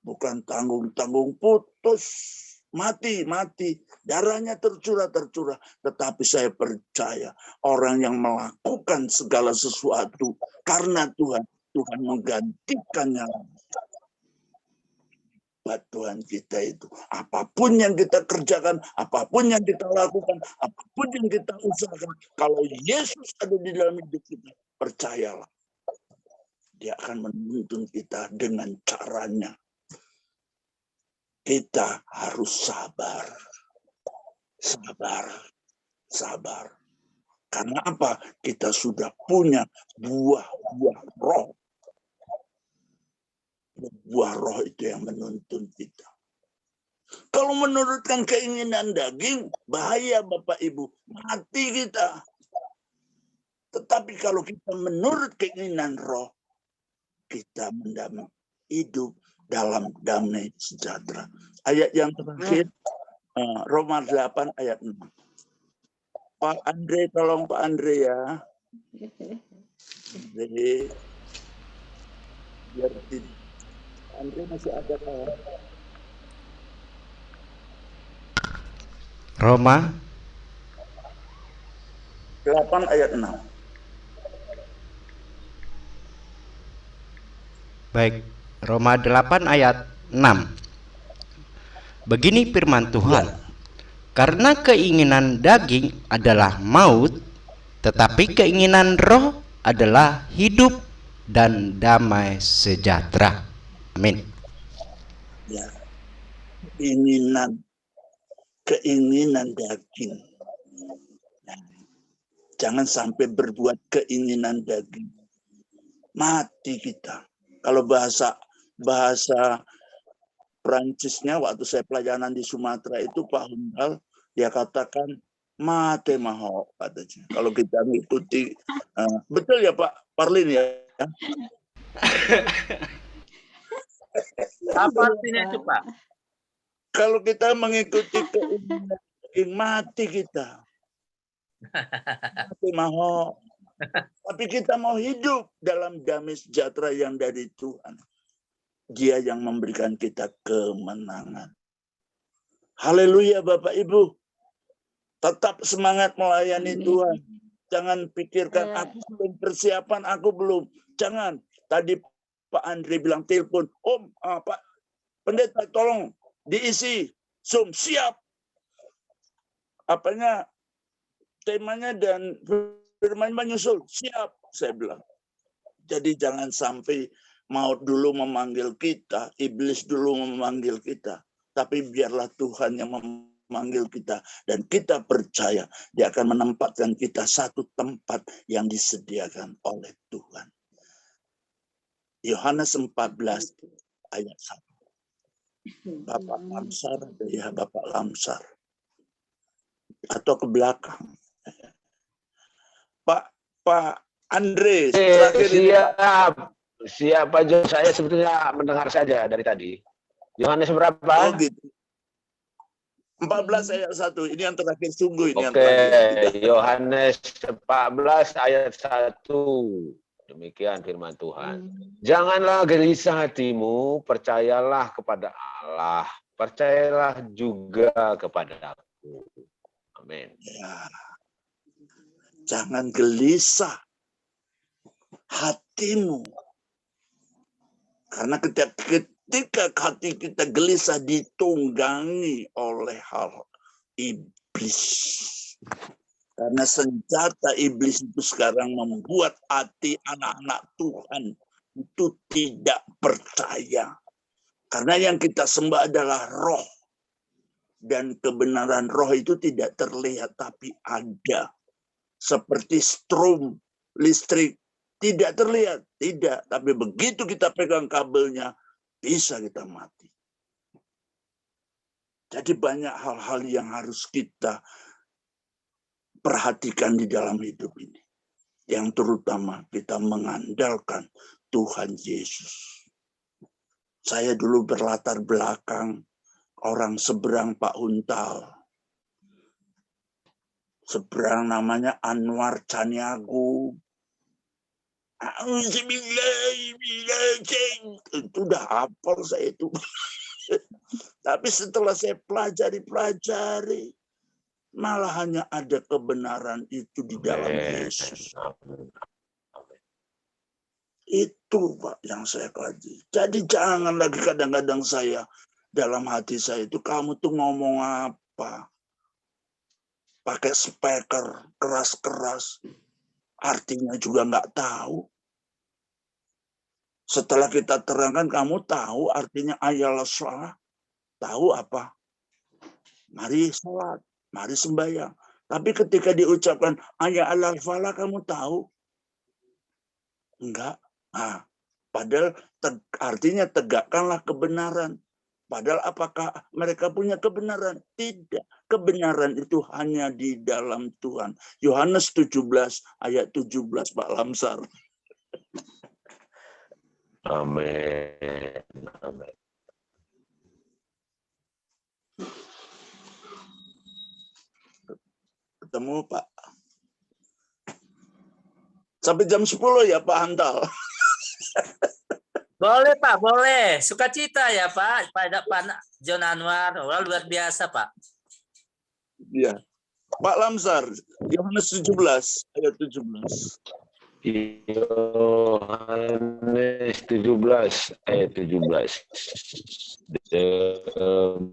Bukan tanggung-tanggung, putus. Mati. Darahnya tercurah. Tetapi saya percaya orang yang melakukan segala sesuatu karena Tuhan menggantikannya. Buat Tuhan kita itu. Apapun yang kita kerjakan, apapun yang kita lakukan, apapun yang kita usahakan. Kalau Yesus ada di dalam hidup kita, percayalah. Dia akan menuntun kita dengan caranya. Kita harus sabar. Karena apa? Kita sudah punya buah-buah roh. Buah roh itu yang menuntun kita. Kalau menurutkan keinginan daging, bahaya Bapak Ibu. Mati kita. Tetapi kalau kita menurut keinginan roh, kita hidup dalam damai sejahtera. Ayat yang terakhir, Roma 8 ayat 6. Pak Andre, tolong Pak Andre ya. Jadi, biar Andre masih ada kan? Roma 8 ayat 6. Baik, Roma 8 ayat 6. Begini firman Tuhan. Karena keinginan daging adalah maut, tetapi keinginan roh adalah hidup dan damai sejahtera. Amin. Ya. Keinginan daging. Jangan sampai berbuat keinginan daging. Mati kita. Kalau bahasa Prancisnya waktu saya pelajaran di Sumatera itu Pak Hundal, dia katakan mate maho katanya. Kalau kita mengikuti betul ya Pak Parlin ya. Apa artinya itu, Pak? Kalau kita mengikuti keinginan mati kita. Mati mau. Tapi kita mau hidup dalam damai sejahtera yang dari Tuhan. Dia yang memberikan kita kemenangan. Haleluya Bapak Ibu. Tetap semangat melayani Amin. Tuhan. Jangan pikirkan aku belum persiapan, aku belum. Jangan. Tadi Pak Andri bilang telepon, Om, Pak Pendeta tolong diisi Zoom, siap. Apanya temanya dan firman menyusul, siap, saya bilang. Jadi jangan sampai maut dulu memanggil kita, iblis dulu memanggil kita. Tapi biarlah Tuhan yang memanggil kita. Dan kita percaya dia akan menempatkan kita satu tempat yang disediakan oleh Tuhan. Yohanes 14 ayat 1. Bapak Lamsar, ya Bapak Lamsar. Atau ke belakang. Pak Andre, terakhir ini Pak. Siap Pak Jo, saya sebetulnya mendengar saja dari tadi. Yohanes berapa? Oh gitu. 14 ayat 1, ini yang terakhir, sungguh ini yang Oke, terakhir. Yohanes 14 ayat 1. Demikian firman Tuhan. Janganlah gelisah hatimu, percayalah kepada Allah, percayalah juga kepada aku. Amin. Ya. Jangan gelisah hatimu. Karena ketika hati kita gelisah ditunggangi oleh hal iblis. Karena senjata iblis itu sekarang membuat hati anak-anak Tuhan itu tidak percaya. Karena yang kita sembah adalah roh. Dan kebenaran roh itu tidak terlihat tapi ada. Seperti strom listrik. Tidak terlihat. Tidak. Tapi begitu kita pegang kabelnya, bisa kita mati. Jadi banyak hal-hal yang harus kita perhatikan di dalam hidup ini. Yang terutama kita mengandalkan Tuhan Yesus. Saya dulu berlatar belakang orang seberang Pak Huntal. Seberang namanya Anwar Caniago. Itu udah hafal saya itu. Tapi setelah saya pelajari, malah hanya ada kebenaran itu di dalam Yesus. Itu Pak yang saya kaji. Jadi jangan lagi kadang-kadang saya dalam hati saya itu, kamu tuh ngomong apa? Pakai speaker keras-keras. Artinya juga nggak tahu. Setelah kita terangkan, kamu tahu artinya ayalah sholat. Tahu apa? Mari sholat, mari sembahyang. Tapi ketika diucapkan ayat al-falah, kamu tahu? Enggak. Nah, padahal artinya tegakkanlah kebenaran. Padahal apakah mereka punya kebenaran? Tidak. Kebenaran itu hanya di dalam Tuhan. Yohanes 17 ayat 17 Pak Lamsar. Amin. Amin. Ketemu Pak. Sampai jam 10 ya Pak Hantal. Boleh Pak, boleh. Sukacita ya Pak, pada Pak John Anwar. Wah, luar biasa Pak. Iya. Pak Lamsar, Yohanes 17 ayat 17. Yohanes 17 ayat 17.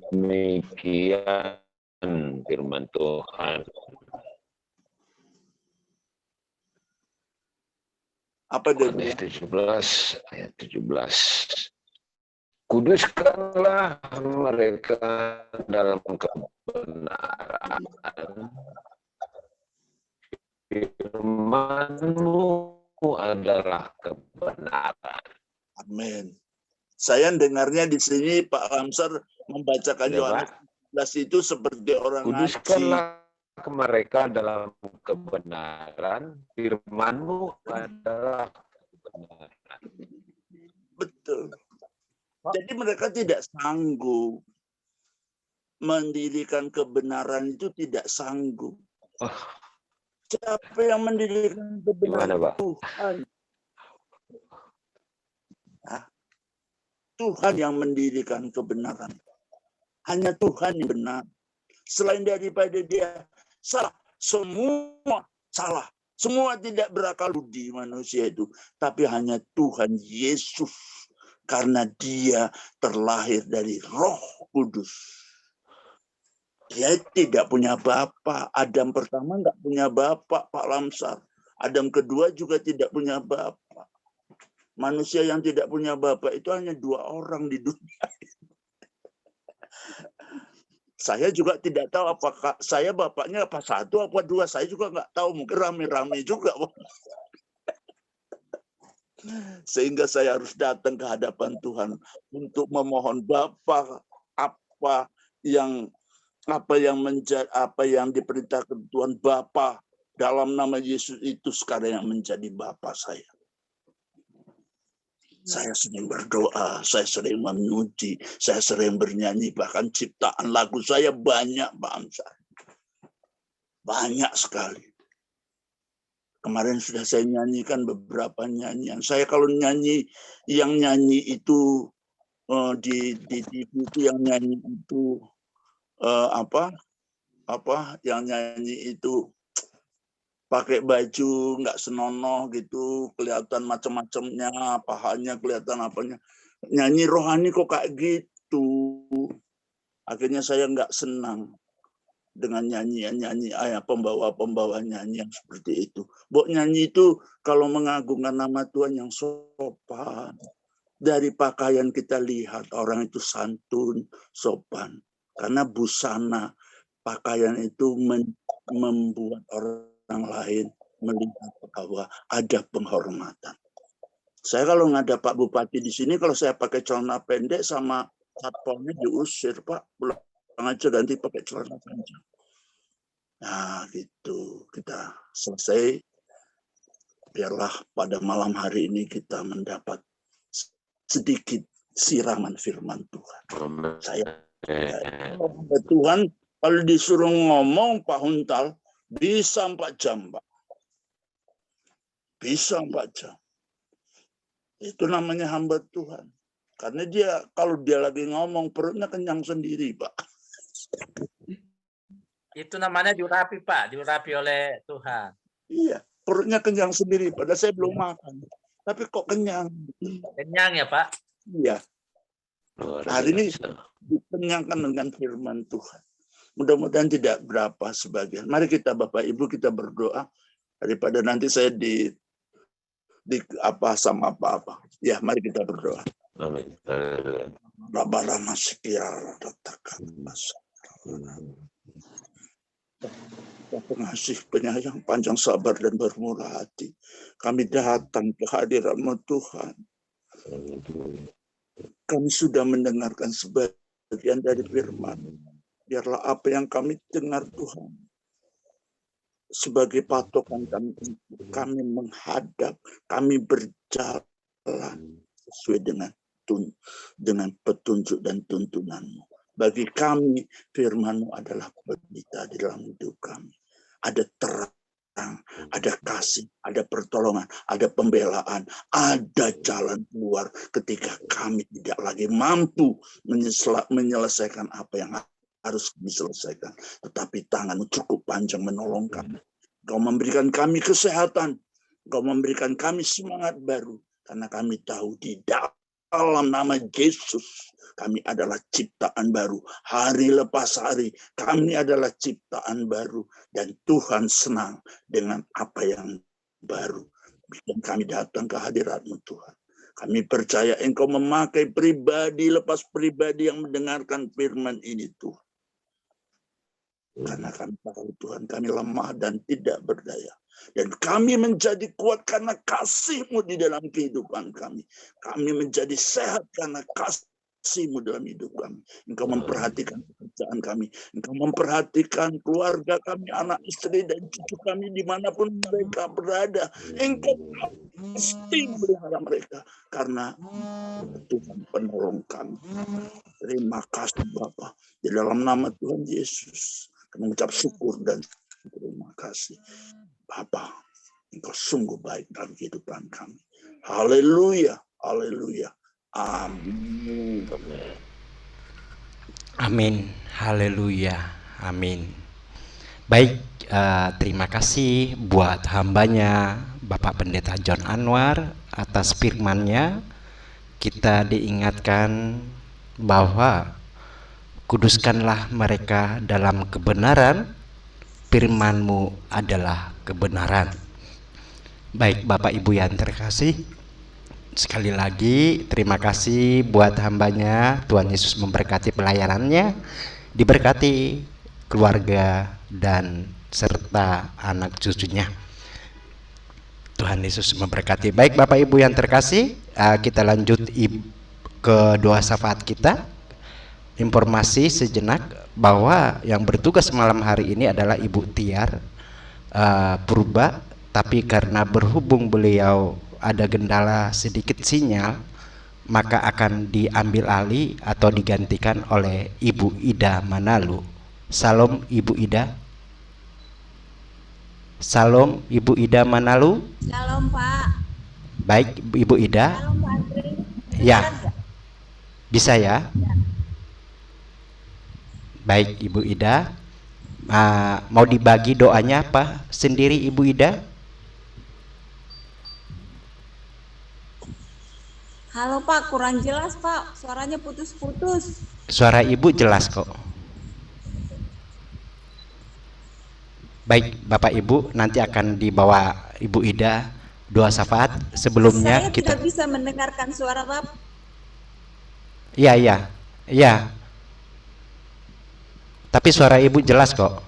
Demikian firman Tuhan. Apa dia Yohanes bilang? 17 ayat 17. Kuduskanlah mereka dalam kebenaran. Firman-Mu adalah kebenaran. Amin. Saya dengarnya di sini Pak Lamsar membacakan Ya, Yohanes 11 itu seperti orang ngaji. Kuduskanlah mereka dalam kebenaran. Firman-Mu adalah kebenaran. Betul. Jadi mereka tidak sanggup mendirikan kebenaran, itu tidak sanggup. Siapa yang mendirikan kebenaran? Gimana, Pak? Tuhan. Nah, Tuhan yang mendirikan kebenaran. Hanya Tuhan yang benar. Selain daripada Dia salah, semua salah. Semua tidak berakal budi manusia itu. Tapi hanya Tuhan Yesus. Karena Dia terlahir dari Roh Kudus. Dia tidak punya bapak. Adam pertama nggak punya bapak, Pak Lamsar. Adam kedua juga tidak punya bapak. Manusia yang tidak punya bapak itu hanya 2 orang di dunia. Saya juga tidak tahu apakah saya bapaknya apa 1 apa 2. Saya juga nggak tahu. Mungkin rame-rame juga. Sehingga saya harus datang ke hadapan Tuhan untuk memohon Bapa, apa yang diperintahkan Tuhan Bapa dalam nama Yesus itu sekarang yang menjadi Bapa saya. Saya sering berdoa, saya sering memuji, saya sering bernyanyi, bahkan ciptaan lagu saya banyak, Pak Amsar. Banyak sekali. Kemarin sudah saya nyanyikan beberapa nyanyian. Saya kalau nyanyi, yang nyanyi itu di TV itu yang nyanyi itu yang nyanyi itu pakai baju nggak senonoh gitu, kelihatan macam-macamnya, pahanya kelihatan apanya. Nyanyi rohani kok kayak gitu. Akhirnya saya nggak senang dengan nyanyian-nyanyi pembawa-pembawa nyanyi yang seperti itu. Bok nyanyi itu kalau mengagungkan nama Tuhan yang sopan. Dari pakaian kita lihat orang itu santun, sopan. Karena busana pakaian itu membuat orang lain melihat bahwa ada penghormatan. Saya kalau nggak ada Pak Bupati di sini, kalau saya pakai celana pendek sama satpamnya diusir, Pak. Pulang aja ganti pakai celana panjang. Nah, gitu. Kita selesai. Biarlah pada malam hari ini kita mendapat sedikit siraman firman Tuhan. Saya Tuhan kalau disuruh ngomong Pak Huntal bisa 4 jam, Pak. Bisa 4 jam. Itu namanya hamba Tuhan. Karena dia kalau dia lagi ngomong perutnya kenyang sendiri, Pak. Itu namanya diurapi, Pak. Diurapi oleh Tuhan. Iya, perutnya kenyang sendiri. Padahal saya belum makan. Tapi kok kenyang. Kenyang ya, Pak? Iya. Hari ini dikenyangkan dengan firman Tuhan. Mudah-mudahan tidak berapa sebagian. Mari kita Bapak Ibu kita berdoa daripada nanti saya di apa sama apa-apa. Ya, mari kita berdoa. Amin. Pengasih, penyayang, panjang sabar dan bermurah hati. Kami datang ke hadirat-Mu Tuhan. Kami sudah mendengarkan sebagian dari firman. Biarlah apa yang kami dengar Tuhan sebagai patokan kami menghadap, kami berjalan sesuai dengan petunjuk dan tuntunan-Mu. Bagi kami firman-Mu adalah pelita di dalam hidup kami. Ada terang, ada kasih, ada pertolongan, ada pembelaan, ada jalan keluar ketika kami tidak lagi mampu menyelesaikan apa yang harus diselesaikan. Tetapi tangan-Mu cukup panjang menolong kami. Kau memberikan kami kesehatan. Kau memberikan kami semangat baru. Karena kami tahu di dalam nama Yesus kami adalah ciptaan baru. Hari lepas hari kami adalah ciptaan baru. Dan Tuhan senang dengan apa yang baru. Bikin kami datang ke hadirat-Mu Tuhan. Kami percaya Engkau memakai pribadi lepas pribadi yang mendengarkan firman ini Tuhan. Karena kami tahu Tuhan kami lemah dan tidak berdaya. Dan kami menjadi kuat karena kasih-Mu di dalam kehidupan kami. Kami menjadi sehat karena kasih-Mu dalam hidup kami. Engkau memperhatikan pekerjaan kami. Engkau memperhatikan keluarga kami, anak istri dan cucu kami dimanapun mereka berada. Engkau pasti memelihara mereka karena Tuhan penolong kami. Terima kasih Bapa. Di dalam nama Tuhan Yesus kami mengucap syukur dan terima kasih. Bapa, Engkau sungguh baik dalam kehidupan kami. Haleluya, haleluya. Amin. Amin. Haleluya. Amin. Baik, terima kasih buat hambanya Bapak Pendeta John Anwar atas firman-Nya. Kita diingatkan bahwa kuduskanlah mereka dalam kebenaran, firman-Mu adalah kebenaran. Baik Bapak Ibu yang terkasih, sekali lagi terima kasih buat hambanya. Tuhan Yesus memberkati pelayanannya, diberkati keluarga dan serta anak cucunya. Tuhan Yesus memberkati. Baik Bapak Ibu yang terkasih, kita lanjut ke doa syafaat kita. Informasi sejenak bahwa yang bertugas malam hari ini adalah Ibu Tiar Purba, tapi karena berhubung beliau ada kendala sedikit sinyal, maka akan diambil alih atau digantikan oleh Ibu Ida Manalu. Salam Ibu Ida. Salam Ibu Ida Manalu. Shalom Pak. Baik Ibu Ida. Shalom Pak Andri. Ya. Bisa ya? Baik Ibu Ida. Mau dibagi doanya apa sendiri Ibu Ida? Halo Pak, kurang jelas Pak. Suaranya putus-putus. Suara Ibu jelas kok. Baik Bapak Ibu, nanti akan dibawa Ibu Ida doa syafaat. Sebelumnya Saya kita tidak bisa mendengarkan suara Bapak. Iya. Tapi suara Ibu jelas kok.